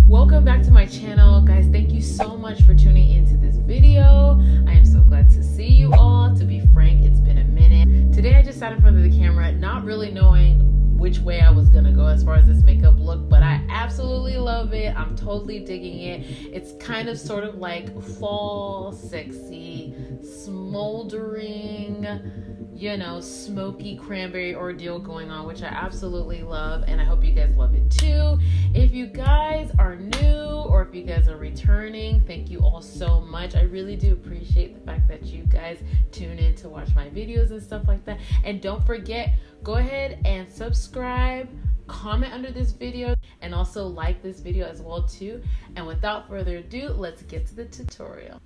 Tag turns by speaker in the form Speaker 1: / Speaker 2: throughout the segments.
Speaker 1: Welcome back to my channel, guys. Thank you so much for tuning into this video. I am so glad to see you all. To be frank, it's been a minute. Today I just sat in front of the camera not really knowing which way I was gonna go as far as this makeup look, but I absolutely love it. I'm totally digging it. It's kind of sort of like fall, sexy, smoldering, you know, smoky cranberry ordeal going on, which I absolutely love, and I hope you guys love it too. If you guys are new or if you guys are returning, thank you all so much. I really do appreciate the fact that you guys tune in to watch my videos and stuff like that. And don't forget, go ahead and subscribe, comment under this video, and also like this video as well too. And without further ado, let's get to the tutorial.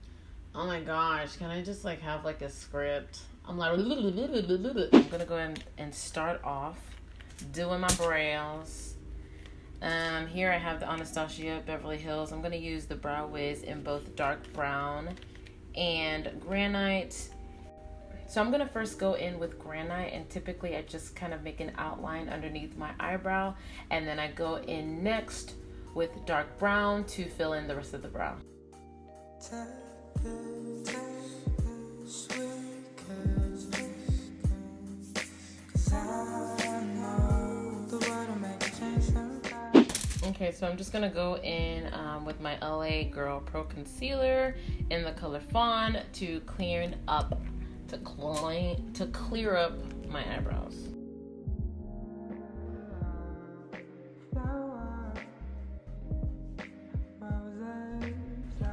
Speaker 1: Oh my gosh, can I just like have like a script? I'm like, I'm gonna go ahead and start off doing my brows. Here I have the Anastasia Beverly Hills. I'm gonna use the Brow Wiz in both dark brown and granite. So I'm gonna first go in with granite, and typically I just kind of make an outline underneath my eyebrow, and then I go in next with dark brown to fill in the rest of the brow. Okay, so I'm just gonna go in with my LA Girl Pro Concealer in the color Fawn to clear up my eyebrows.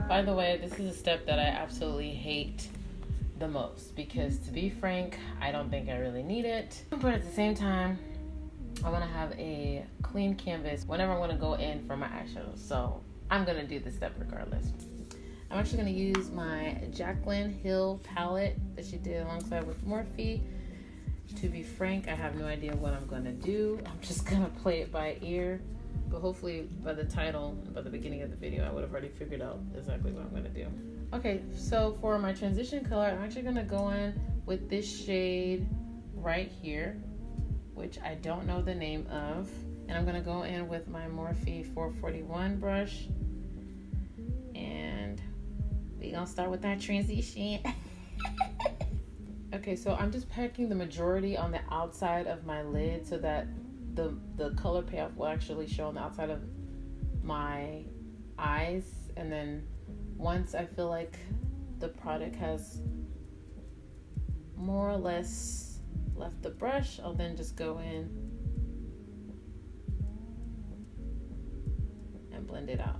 Speaker 1: By the way, this is a step that I absolutely hate the most because, to be frank, I don't think I really need it. But at the same time, I want to have a clean canvas whenever I want to go in for my eyeshadows. So I'm going to do this step regardless. I'm actually going to use my Jaclyn Hill palette that she did alongside with Morphe. To be frank, I have no idea what I'm going to do. I'm just going to play it by ear. But hopefully by the title, by the beginning of the video, I would have already figured out exactly what I'm going to do. Okay, so for my transition color, I'm actually going to go in with this shade right here, which I don't know the name of. And I'm going to go in with my Morphe 441 brush. And we're going to start with that transition. Okay, so I'm just packing the majority on the outside of my lid so that the color payoff will actually show on the outside of my eyes. And then once I feel like the product has more or less left the brush, I'll then just go in and blend it out.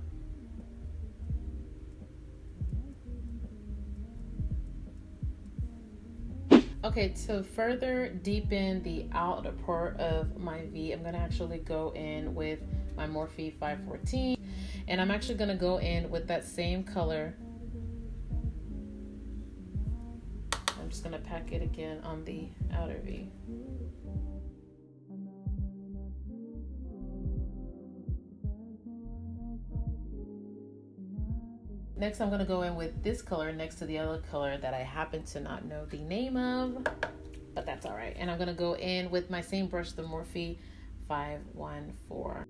Speaker 1: Okay, to further deepen the outer part of my V, I'm gonna actually go in with my Morphe 514, and I'm actually gonna go in with that same color. I'm just gonna pack it again on the outer V. Next, I'm gonna go in with this color next to the other color that I happen to not know the name of, but that's all right. And I'm gonna go in with my same brush, the Morphe 514.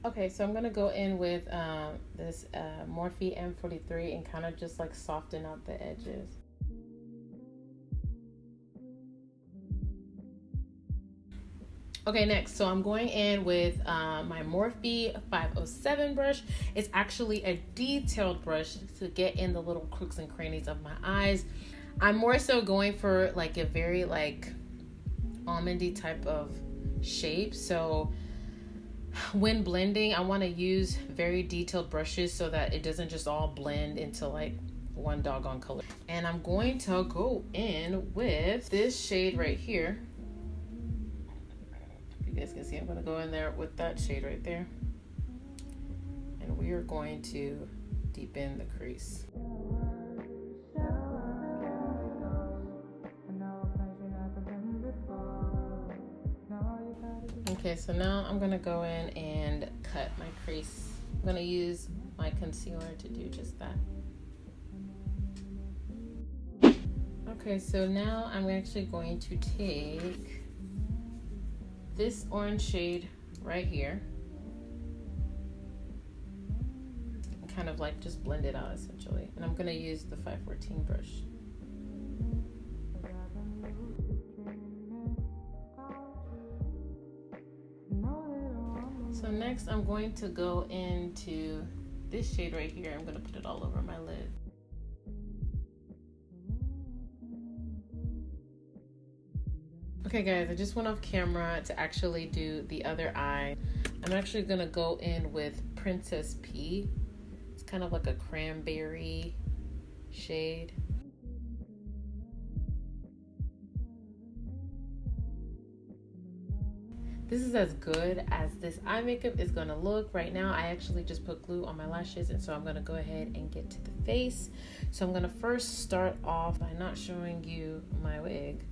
Speaker 1: Okay, so I'm gonna go in with this Morphe M43 and kind of just like soften out the edges. Okay, next, so I'm going in with my Morphe 507 brush. It's actually a detailed brush to get in the little crooks and crannies of my eyes. I'm more so going for like a very like almondy type of shape. So when blending, I want to use very detailed brushes so that it doesn't just all blend into like one doggone color. And I'm going to go in with this shade right here. If you guys can see, I'm going to go in there with that shade right there. And we are going to deepen the crease. Okay, so now I'm gonna go in and cut my crease. I'm gonna use my concealer to do just that. Okay, so now I'm actually going to take this orange shade right here and kind of like just blend it out essentially. And I'm gonna use the 514 brush. So next I'm going to go into this shade right here. I'm gonna put it all over my lid. Okay guys, I just went off camera to actually do the other eye. I'm actually gonna go in with Princess P. It's kind of like a cranberry shade. This is as good as this eye makeup is gonna look. Right now, I actually just put glue on my lashes, and so I'm gonna go ahead and get to the face. So I'm gonna first start off by not showing you my wig,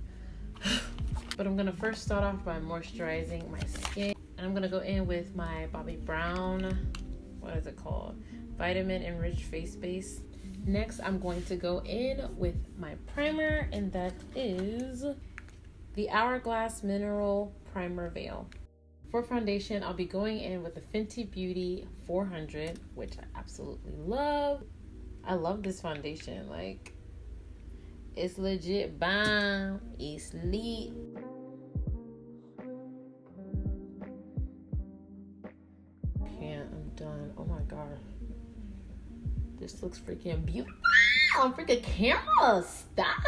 Speaker 1: but I'm gonna first start off by moisturizing my skin. And I'm gonna go in with my Bobbi Brown, what is it called? Vitamin Enriched Face Base. Next, I'm going to go in with my primer, and that is the Hourglass Mineral Primer Veil. For foundation, I'll be going in with the Fenty Beauty 400, which I absolutely love. I love this foundation. Like, it's legit bomb. It's lit. Okay, I'm done. Oh my god. This looks freaking beautiful. Freaking camera. Stop.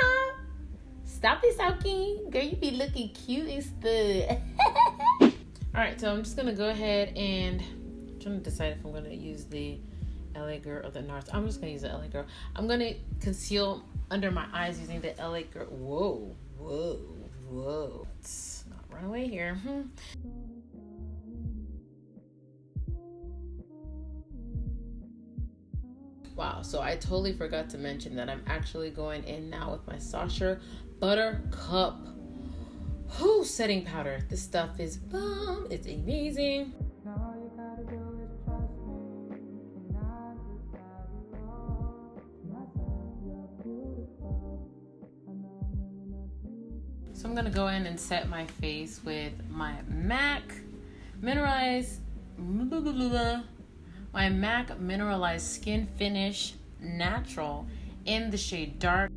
Speaker 1: Stop it, Smokey. Girl, you be looking cute and stuff. Alright, so I'm just gonna go ahead and I'm trying to decide if I'm gonna use the LA Girl or the NARS. I'm just gonna use the LA Girl. I'm gonna conceal under my eyes using the LA Girl. Whoa, whoa, whoa. Let's not run away here. Wow, so I totally forgot to mention that I'm actually going in now with my Sacha Buttercup setting powder. This stuff is bomb. It's amazing. So I'm gonna go in and set my face with my MAC Mineralized Skin Finish Natural in the shade Dark.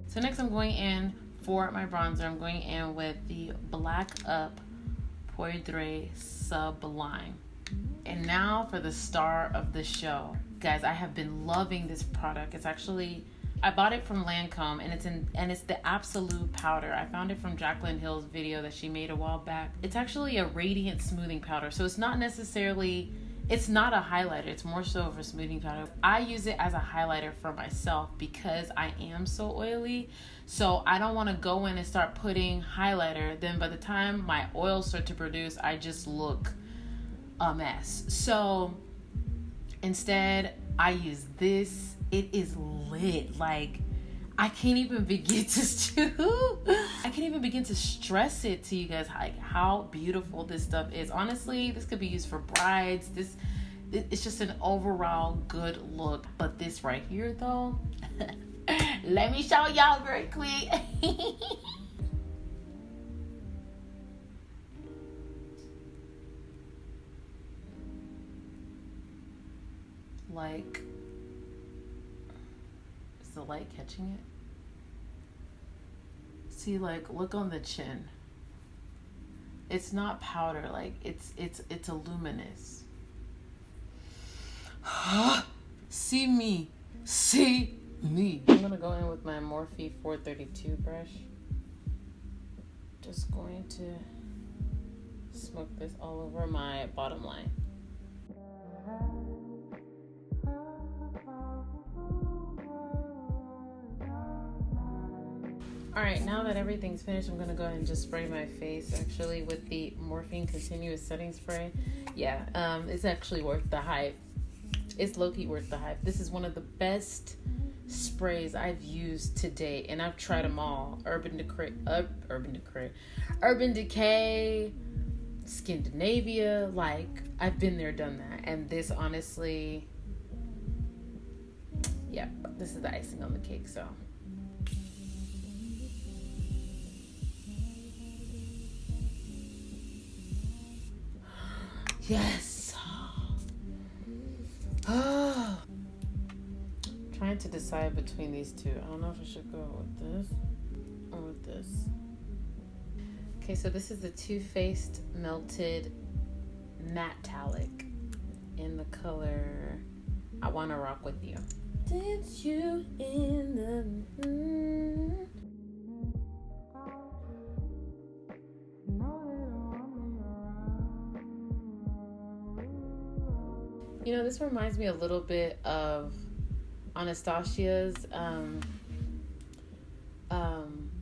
Speaker 1: So next I'm going in for my bronzer. I'm going in with the Black Up Poudre Sublime. And now for the star of the show. Guys, I have been loving this product. It's actually, I bought it from Lancome, and it's the Absolute Powder. I found it from Jaclyn Hill's video that she made a while back. It's actually a radiant smoothing powder. So it's not necessarily, it's not a highlighter. It's more so of a smoothing powder. I use it as a highlighter for myself because I am so oily. So I don't want to go in and start putting highlighter. Then by the time my oils start to produce, I just look a mess. So instead, I use this. It is lit. Like, I can't even begin to stress it to you guys, like how beautiful this stuff is. Honestly, this could be used for brides. It's just an overall good look. But this right here though, let me show y'all very quick. Like, is the light catching it? See, like, look on the chin. It's not powder, like it's a luminous. See me. I'm gonna go in with my Morphe 432 brush. Just going to smoke this all over my bottom line. All right, now that everything's finished, I'm gonna go ahead and just spray my face actually with the Morphine Continuous Setting Spray. Yeah, it's actually worth the hype. It's low-key worth the hype. This is one of the best sprays I've used to date, and I've tried them all. Urban Decay, Scandinavia, like I've been there, done that. And this honestly, yeah, this is the icing on the cake. So yes. Oh, trying to decide between these two. I don't know if I should go with this or with this. Okay, so this is the Too Faced Melted Metallic in the color I Wanna Rock With You. Dance you in the You know, this reminds me a little bit of Anastasia's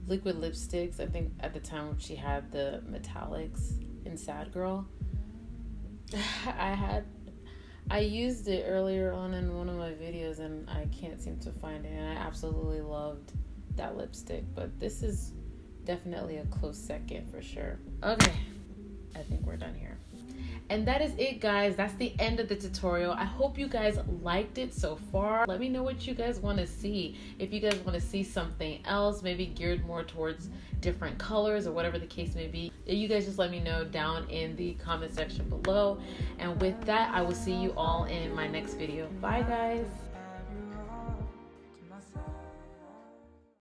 Speaker 1: liquid lipsticks. I think at the time she had the metallics in Sad Girl. I used it earlier on in one of my videos and I can't seem to find it, and I absolutely loved that lipstick, but this is definitely a close second for sure. Okay, I think we're done here. And that is it, guys. That's the end of the tutorial. I hope you guys liked it so far. Let me know what you guys want to see. If you guys want to see something else, maybe geared more towards different colors or whatever the case may be, you guys just let me know down in the comment section below. And with that, I will see you all in my next video. Bye, guys.